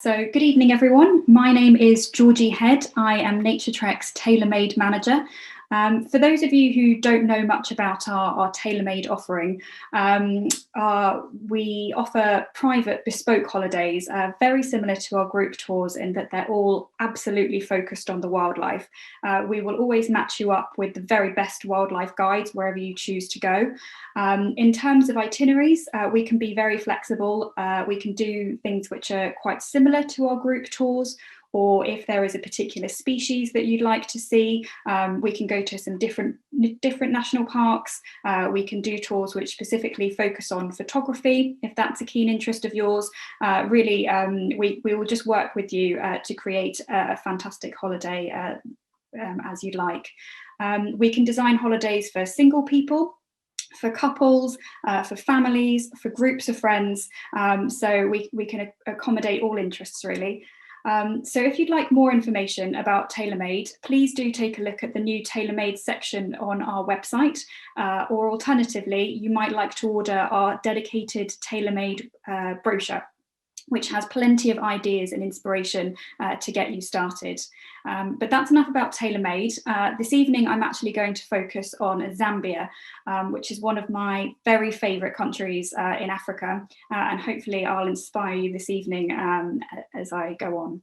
So good evening, everyone. My name is Georgie Head. I am Naturetrek's Tailor-Made manager. For those of you who don't know much about our tailor-made offering, we offer private bespoke holidays, very similar to our group tours in that they're all absolutely focused on the wildlife. We will always match you up with the very best wildlife guides wherever you choose to go. In terms of itineraries, we can be very flexible. We can do things which are quite similar to our group tours, or if there is a particular species that you'd like to see, we can go to some different national parks. We can do tours which specifically focus on photography, if that's a keen interest of yours. We will just work with you to create a fantastic holiday as you'd like. We can design holidays for single people, for couples, for families, for groups of friends. So we can accommodate all interests really. So if you'd like more information about Tailormade, please do take a look at the new Tailormade section on our website, or alternatively, you might like to order our dedicated Tailormade brochure, which has plenty of ideas and inspiration to get you started. But that's enough about Tailormade. This evening, I'm actually going to focus on Zambia, which is one of my very favourite countries in Africa, and hopefully I'll inspire you this evening as I go on.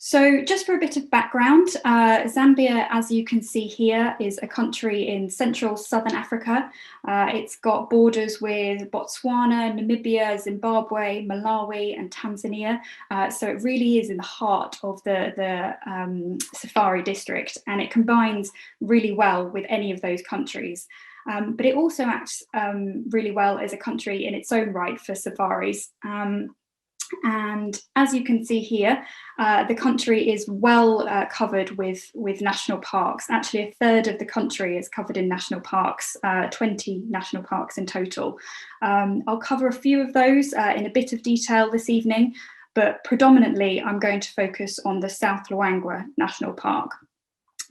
So just for a bit of background, Zambia, as you can see here, is a country in central southern Africa. It's got borders with Botswana, Namibia, Zimbabwe, Malawi and Tanzania. So it really is in the heart of the safari district, and it combines really well with any of those countries. But it also acts really well as a country in its own right for safaris. And as you can see here, the country is well covered with national parks. Actually, a third of the country is covered in national parks, 20 national parks in total. I'll cover a few of those in a bit of detail this evening, but predominantly I'm going to focus on the South Luangwa National Park.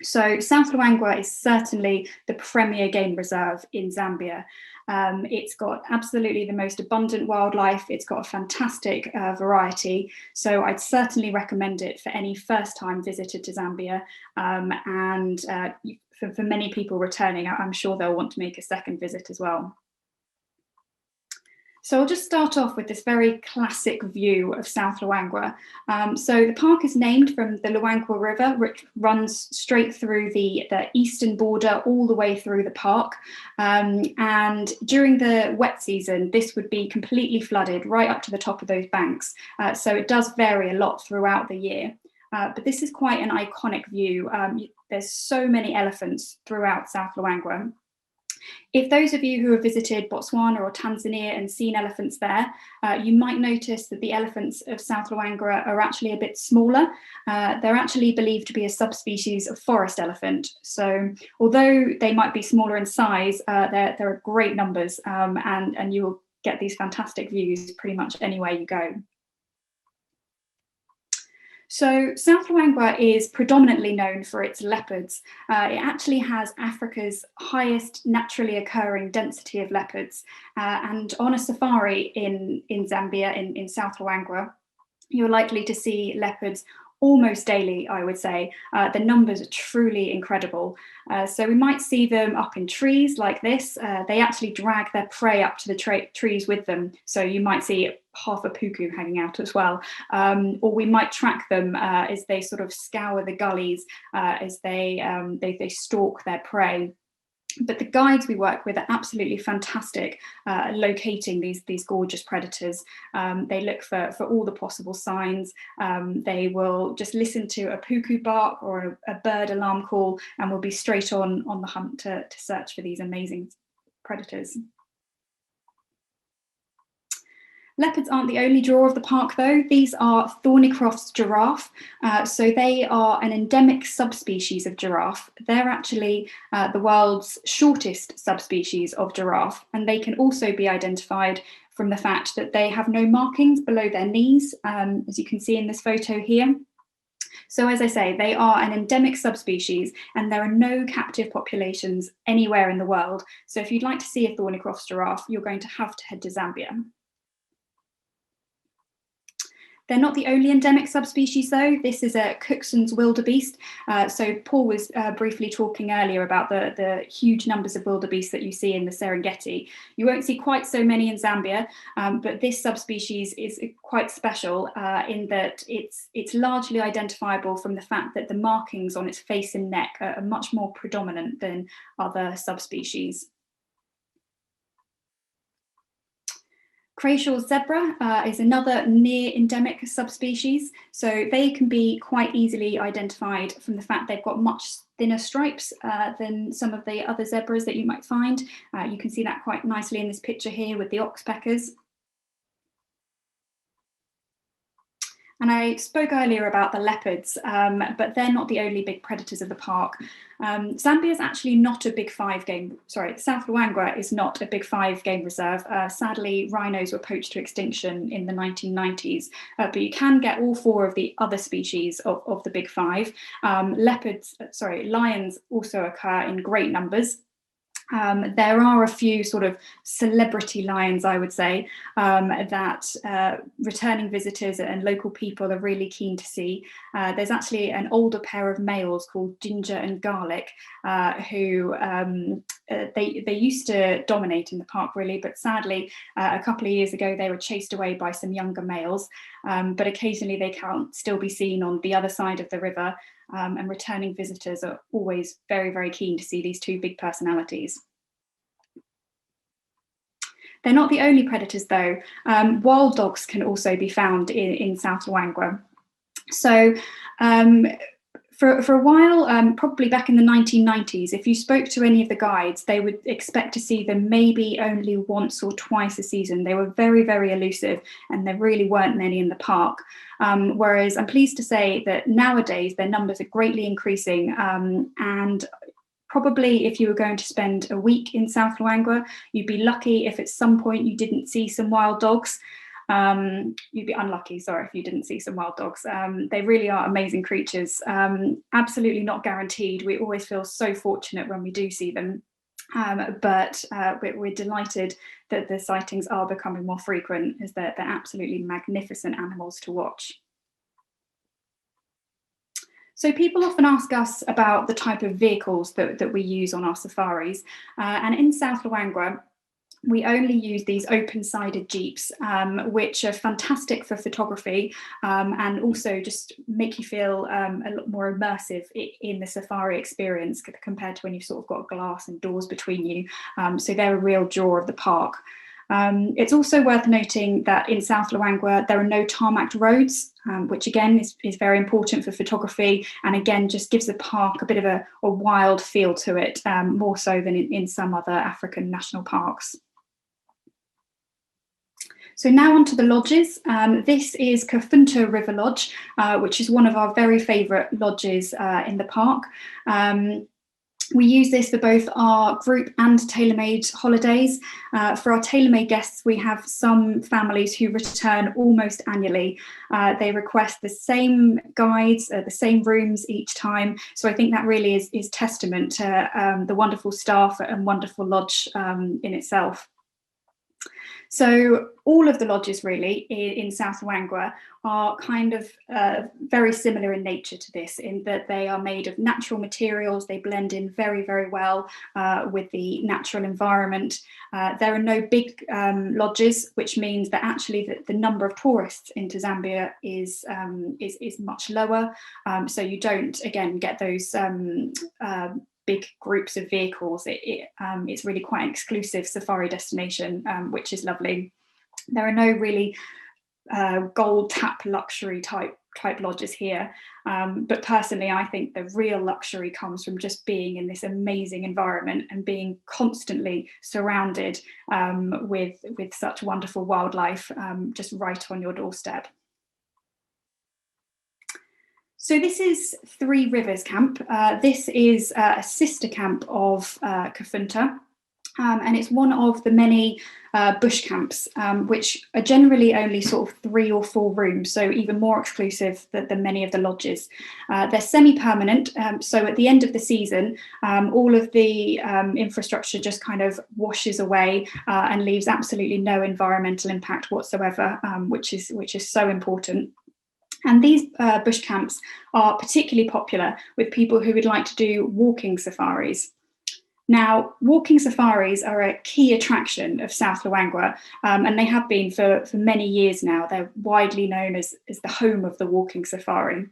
So South Luangwa is certainly the premier game reserve in Zambia. It's got absolutely the most abundant wildlife. It's got a fantastic variety. So I'd certainly recommend it for any first-time visitor to Zambia. And for many people returning, I'm sure they'll want to make a second visit as well. So I'll just start off with this very classic view of South Luangwa. So the park is named from the Luangwa River, which runs straight through the eastern border all the way through the park. And during the wet season, this would be completely flooded right up to the top of those banks. So it does vary a lot throughout the year. But this is quite an iconic view. There's so many elephants throughout South Luangwa. If those of you who have visited Botswana or Tanzania and seen elephants there, you might notice that the elephants of South Luangwa are actually a bit smaller. They're actually believed to be a subspecies of forest elephant. So although they might be smaller in size, there are great numbers, and you will get these fantastic views pretty much anywhere you go. So South Luangwa is predominantly known for its leopards. It actually has Africa's highest naturally occurring density of leopards. And on a safari in Zambia, in South Luangwa, you're likely to see leopards almost daily, I would say. The numbers are truly incredible. So we might see them up in trees like this. They actually drag their prey up to the trees with them. So you might see half a puku hanging out as well. Or we might track them as they sort of scour the gullies as they stalk their prey. But the guides we work with are absolutely fantastic locating these gorgeous predators. They look for all the possible signs. They will just listen to a puku bark or a bird alarm call and will be straight on the hunt to search for these amazing predators. Leopards aren't the only draw of the park though. These are Thornycroft's giraffe. So they are an endemic subspecies of giraffe. They're actually the world's shortest subspecies of giraffe, and they can also be identified from the fact that they have no markings below their knees, as you can see in this photo here. So as I say, they are an endemic subspecies and there are no captive populations anywhere in the world. So if you'd like to see a Thornycroft's giraffe, you're going to have to head to Zambia. They're not the only endemic subspecies, though. This is a Cookson wildebeest. So Paul was briefly talking earlier about the huge numbers of wildebeest that you see in the Serengeti. You won't see quite so many in Zambia, but this subspecies is quite special in that it's largely identifiable from the fact that the markings on its face and neck are much more predominant than other subspecies. Crayshaw's zebra is another near endemic subspecies. So they can be quite easily identified from the fact they've got much thinner stripes than some of the other zebras that you might find. You can see that quite nicely in this picture here with the oxpeckers. And I spoke earlier about the leopards, but they're not the only big predators of the park. Zambia is actually not a big South Luangwa is not a big 5 game reserve. Sadly, rhinos were poached to extinction in the 1990s, but you can get all 4 of the other species of the big 5. Lions also occur in great numbers. There are a few sort of celebrity lions, I would say, that returning visitors and local people are really keen to see. There's actually an older pair of males called Ginger and Garlic, who they used to dominate in the park really, but sadly, a couple of years ago, they were chased away by some younger males, but occasionally they can still be seen on the other side of the river. And returning visitors are always very, very keen to see these 2 big personalities. They're not the only predators, though. Wild dogs can also be found in South Luangwa. So for a while, probably back in the 1990s, if you spoke to any of the guides, they would expect to see them maybe only once or twice a season. They were very, very elusive, and there really weren't many in the park. Whereas I'm pleased to say that nowadays their numbers are greatly increasing, and probably if you were going to spend a week in South Luangwa, you'd be lucky if at some point you didn't see some wild dogs. You'd be unlucky, sorry, if you didn't see some wild dogs. They really are amazing creatures. Absolutely not guaranteed. We always feel so fortunate when we do see them. But we're delighted that the sightings are becoming more frequent, as they're absolutely magnificent animals to watch. So people often ask us about the type of vehicles that we use on our safaris. And in South Luangwa, we only use these open-sided Jeeps, which are fantastic for photography and also just make you feel a lot more immersive in the safari experience compared to when you've sort of got glass and doors between you. So they're a real draw of the park. It's also worth noting that in South Luangwa, there are no tarmac roads, which again is very important for photography, and again just gives the park a bit of a wild feel to it, more so than in some other African national parks. So now onto the lodges. This is Kafunta River Lodge, which is one of our very favourite lodges in the park. We use this for both our group and tailor-made holidays. For our tailor-made guests, we have some families who return almost annually. They request the same guides, the same rooms each time. So I think that really is testament to the wonderful staff and wonderful lodge in itself. So all of the lodges really in South Luangwa are kind of very similar in nature to this, in that they are made of natural materials. They blend in very, very well with the natural environment. There are no big lodges, which means that actually the number of tourists into Zambia is much lower. So you don't, again, get those big groups of vehicles. It's really quite an exclusive safari destination, which is lovely. There are no really gold tap luxury type lodges here, but personally I think the real luxury comes from just being in this amazing environment and being constantly surrounded with such wonderful wildlife just right on your doorstep. So this is Three Rivers Camp. This is a sister camp of Kafunta, and it's one of the many bush camps, which are generally only sort of 3 or 4 rooms, so even more exclusive than many of the lodges. They're semi-permanent, so at the end of the season, all of the infrastructure just kind of washes away and leaves absolutely no environmental impact whatsoever, which is so important. And these bush camps are particularly popular with people who would like to do walking safaris. Now, walking safaris are a key attraction of South Luangwa, and they have been for many years now. They're widely known as the home of the walking safari.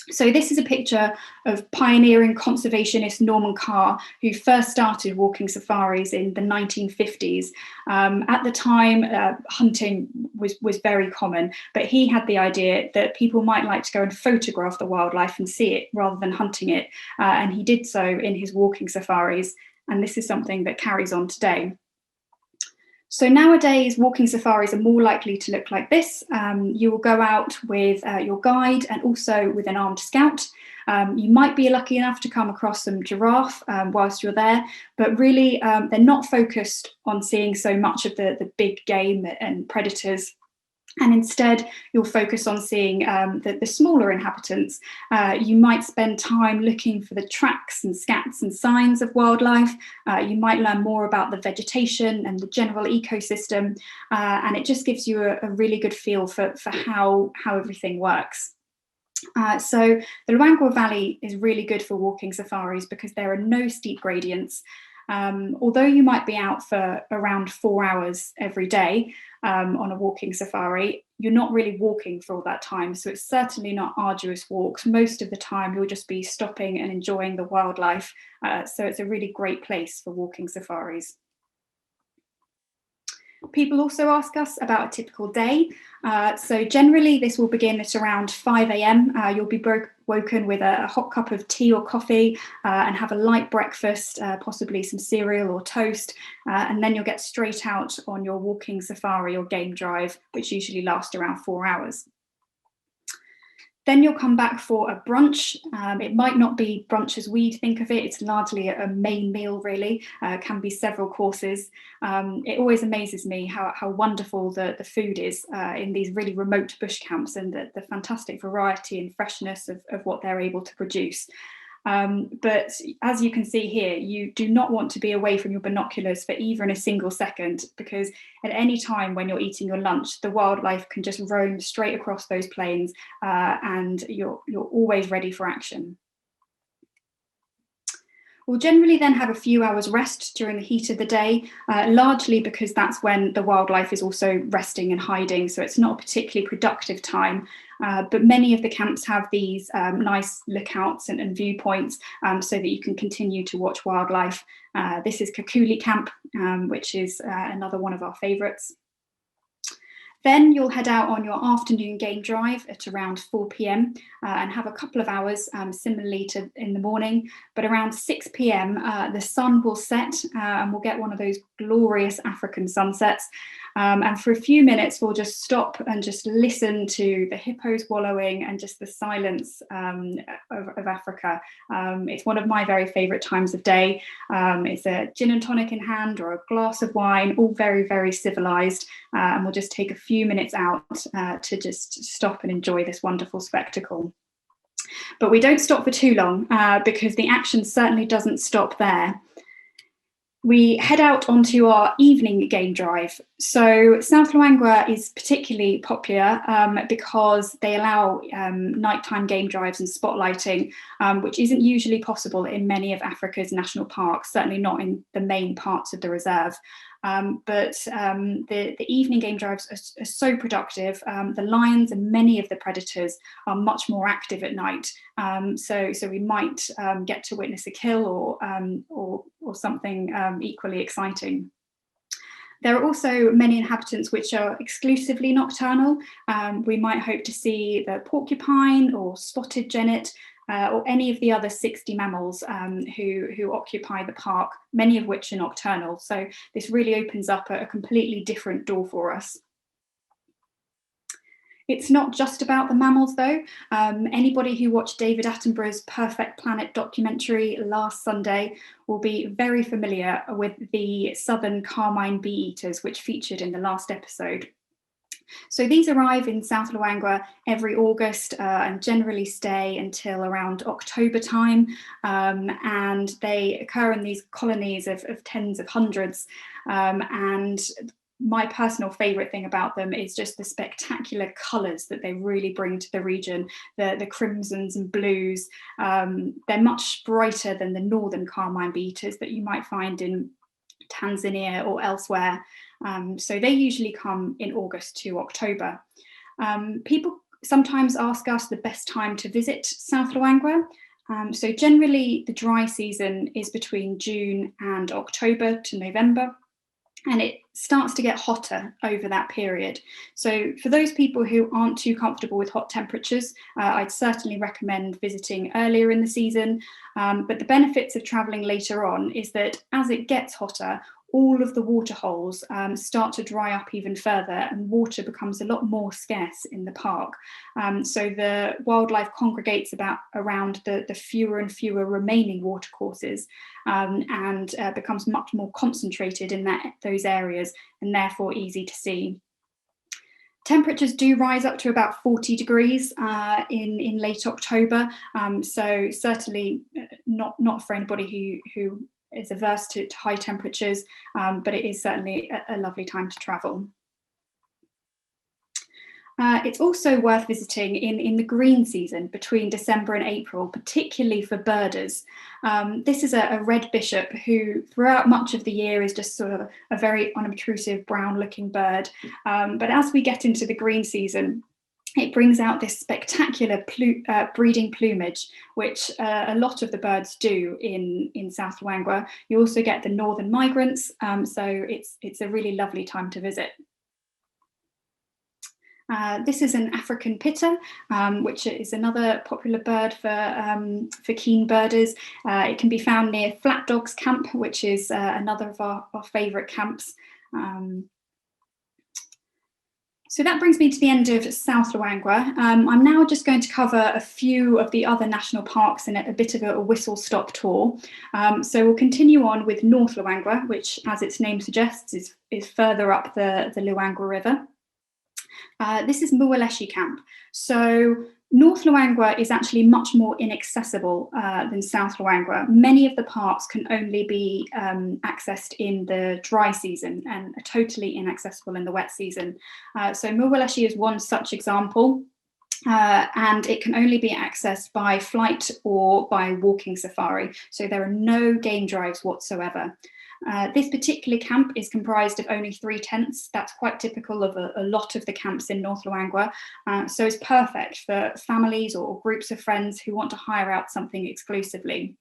So this is a picture of pioneering conservationist Norman Carr, who first started walking safaris in the 1950s. At the time, hunting was very common, but he had the idea that people might like to go and photograph the wildlife and see it rather than hunting it. And he did so in his walking safaris. And this is something that carries on today. So nowadays, walking safaris are more likely to look like this. You will go out with your guide and also with an armed scout. You might be lucky enough to come across some giraffe whilst you're there, but really they're not focused on seeing so much of the big game and predators. And instead, you'll focus on seeing the smaller inhabitants. You might spend time looking for the tracks and scats and signs of wildlife. You might learn more about the vegetation and the general ecosystem. And it just gives you a really good feel for how everything works. So the Luangwa Valley is really good for walking safaris because there are no steep gradients. Although you might be out for around 4 hours every day on a walking safari, you're not really walking for all that time. So it's certainly not arduous walks. Most of the time you'll just be stopping and enjoying the wildlife. So it's a really great place for walking safaris. People also ask us about a typical day. So generally this will begin at around 5 a.m. You'll be woken with a hot cup of tea or coffee and have a light breakfast, possibly some cereal or toast, and then you'll get straight out on your walking safari or game drive, which usually lasts around 4 hours. Then you'll come back for a brunch. It might not be brunch as we think of it. It's largely a main meal, really. Can be several courses. It always amazes me how wonderful the food is in these really remote bush camps, and the fantastic variety and freshness of what they're able to produce. But as you can see here, you do not want to be away from your binoculars for even a single second, because at any time when you're eating your lunch, the wildlife can just roam straight across those plains, and you're always ready for action. We'll generally then have a few hours rest during the heat of the day, largely because that's when the wildlife is also resting and hiding, so it's not a particularly productive time. But many of the camps have these nice lookouts and viewpoints so that you can continue to watch wildlife. This is Kakuli Camp, which is another one of our favourites. Then you'll head out on your afternoon game drive at around 4 p.m. And have a couple of hours, similarly to in the morning. But around 6 p.m, the sun will set and we'll get one of those glorious African sunsets. And for a few minutes, we'll just stop and just listen to the hippos wallowing and just the silence of Africa. It's one of my very favourite times of day. It's a gin and tonic in hand or a glass of wine, all very, very civilised. And we'll just take a few minutes out to just stop and enjoy this wonderful spectacle. But we don't stop for too long because the action certainly doesn't stop there. We head out onto our evening game drive. So South Luangwa is particularly popular because they allow nighttime game drives and spotlighting, which isn't usually possible in many of Africa's national parks, certainly not in the main parts of the reserve. But the evening game drives are so productive. The lions and many of the predators are much more active at night. So we might get to witness a kill or something equally exciting. There are also many inhabitants which are exclusively nocturnal. We might hope to see the porcupine or spotted genet, or any of the other 60 mammals who occupy the park, many of which are nocturnal. So this really opens up a completely different door for us. It's not just about the mammals though. Anybody who watched David Attenborough's Perfect Planet documentary last Sunday will be very familiar with the southern carmine bee-eaters, which featured in the last episode. So these arrive in South Luangwa every August and generally stay until around October time, and they occur in these colonies of tens of hundreds, and my personal favourite thing about them is just the spectacular colours that they really bring to the region, the crimsons and blues. They're much brighter than the northern carmine beaters that you might find in Tanzania or elsewhere. So they usually come in August to October. People sometimes ask us the best time to visit South Luangwa. So generally the dry season is between June and October to November, and it starts to get hotter over that period. So for those people who aren't too comfortable with hot temperatures, I'd certainly recommend visiting earlier in the season. But the benefits of traveling later on is that as it gets hotter, all of the water holes start to dry up even further, and water becomes a lot more scarce in the park. So the wildlife congregates around the fewer and fewer remaining watercourses, and becomes much more concentrated in those areas, and therefore easy to see. Temperatures do rise up to about 40 degrees in late October, so certainly not for anybody who is averse to high temperatures, but it is certainly a lovely time to travel. It's also worth visiting in the green season between December and April, particularly for birders. This is a red bishop who throughout much of the year is just sort of a very unobtrusive brown looking bird. But as we get into the green season, it brings out this spectacular breeding plumage, which a lot of the birds do in South Luangwa. You also get the northern migrants, so it's a really lovely time to visit. This is an African pitta, which is another popular bird for keen birders. It can be found near Flat Dogs Camp, which is another of our favourite camps. So that brings me to the end of South Luangwa. I'm now just going to cover a few of the other national parks in a bit of a whistle-stop tour. So we'll continue on with North Luangwa, which, as its name suggests, is further up the Luangwa River. This is Muwaleshi Camp. So North Luangwa is actually much more inaccessible than South Luangwa. Many of the parks can only be accessed in the dry season and are totally inaccessible in the wet season. So Muwaleshi is one such example. And it can only be accessed by flight or by walking safari. So there are no game drives whatsoever. This particular camp is comprised of only 3 tents. That's quite typical of a lot of the camps in North Luangwa. So it's perfect for families or groups of friends who want to hire out something exclusively.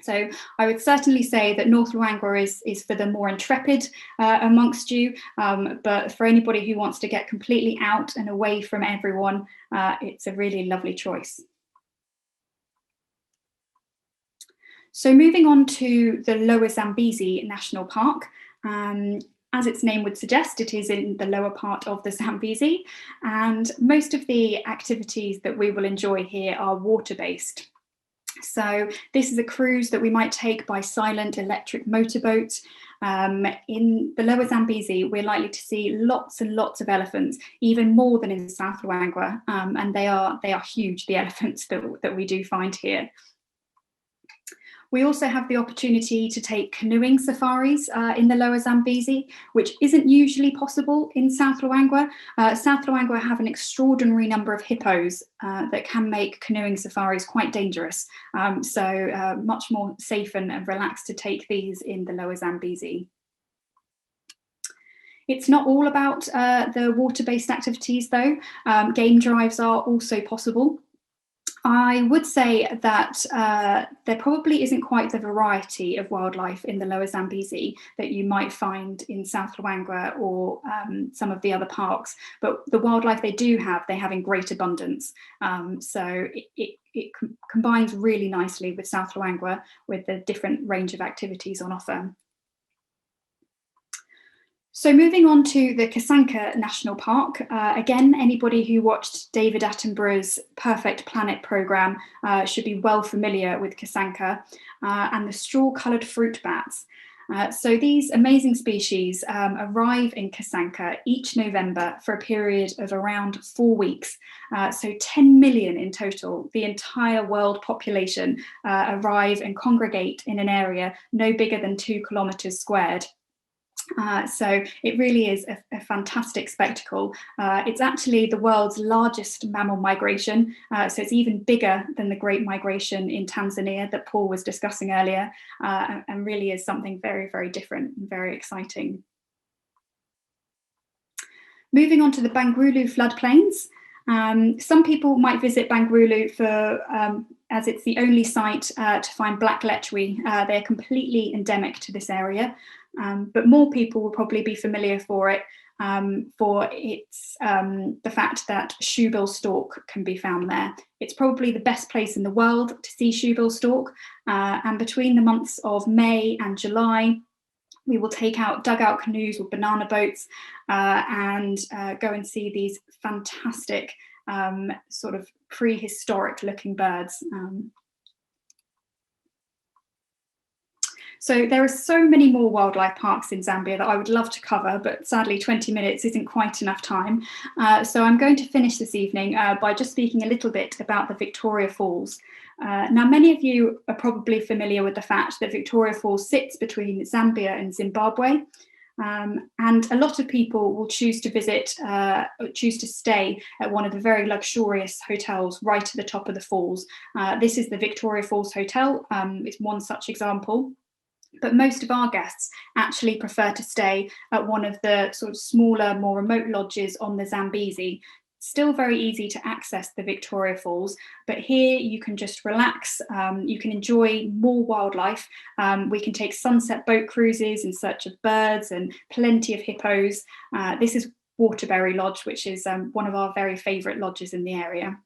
So I would certainly say that North Luangwa is for the more intrepid amongst you, but for anybody who wants to get completely out and away from everyone, it's a really lovely choice. So moving on to the Lower Zambezi National Park. As its name would suggest, it is in the lower part of the Zambezi, and most of the activities that we will enjoy here are water-based. So this is a cruise that we might take by silent electric motorboat. In the Lower Zambezi, we're likely to see lots and lots of elephants, even more than in South Luangwa, and they are huge, the elephants that we do find here. We also have the opportunity to take canoeing safaris in the Lower Zambezi, which isn't usually possible in South Luangwa. South Luangwa have an extraordinary number of hippos that can make canoeing safaris quite dangerous. So much more safe and relaxed to take these in the Lower Zambezi. It's not all about the water-based activities though. Game drives are also possible. I would say that there probably isn't quite the variety of wildlife in the Lower Zambezi that you might find in South Luangwa or some of the other parks, but the wildlife they have in great abundance. So it combines really nicely with South Luangwa with the different range of activities on offer. So moving on to the Kasanka National Park, again, anybody who watched David Attenborough's Perfect Planet programme should be well familiar with Kasanka and the straw-coloured fruit bats. So these amazing species arrive in Kasanka each November for a period of around 4 weeks. So 10 million in total, the entire world population arrive and congregate in an area no bigger than 2 kilometres squared. So it really is a fantastic spectacle. It's actually the world's largest mammal migration, so it's even bigger than the Great Migration in Tanzania that Paul was discussing earlier, and really is something very, very different and very exciting. Moving on to the Bangweulu floodplains. Some people might visit Bangweulu as it's the only site to find black lechwe. They're completely endemic to this area, but more people will probably be familiar for its the fact that shoebill stork can be found there. It's probably the best place in the world to see shoebill stork, and between the months of May and July, we will take out dugout canoes or banana boats and go and see these fantastic sort of prehistoric looking birds. So there are so many more wildlife parks in Zambia that I would love to cover, but sadly 20 minutes isn't quite enough time. So I'm going to finish this evening by just speaking a little bit about the Victoria Falls. Now, many of you are probably familiar with the fact that Victoria Falls sits between Zambia and Zimbabwe. And a lot of people will choose to stay at one of the very luxurious hotels right at the top of the falls. This is the Victoria Falls Hotel. It's one such example. But most of our guests actually prefer to stay at one of the sort of smaller, more remote lodges on the Zambezi. Still very easy to access the Victoria Falls, but here you can just relax. You can enjoy more wildlife. We can take sunset boat cruises in search of birds and plenty of hippos. This is Waterbury Lodge, which is one of our very favourite lodges in the area.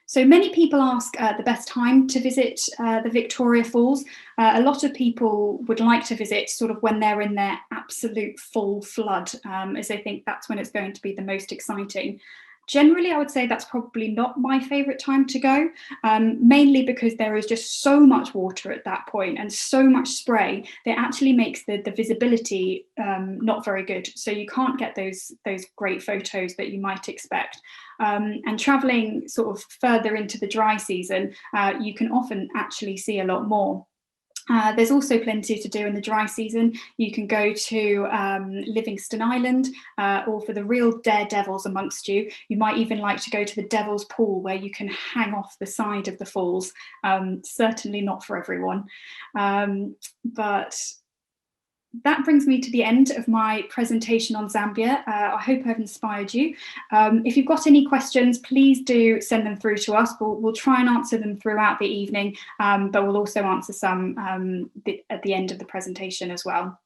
So many people ask the best time to visit the Victoria Falls. A lot of people would like to visit sort of when they're in their absolute full flood, as they think that's when it's going to be the most exciting. Generally, I would say that's probably not my favourite time to go, mainly because there is just so much water at that point and so much spray that actually makes the visibility not very good. So you can't get those great photos that you might expect. And travelling sort of further into the dry season, you can often actually see a lot more. There's also plenty to do in the dry season. You can go to Livingston Island, or for the real daredevils amongst you, you might even like to go to the Devil's Pool, where you can hang off the side of the falls. Certainly not for everyone. But that brings me to the end of my presentation on Zambia. I hope I've inspired you. If you've got any questions, please do send them through to us. We'll try and answer them throughout the evening, but we'll also answer some at the end of the presentation as well.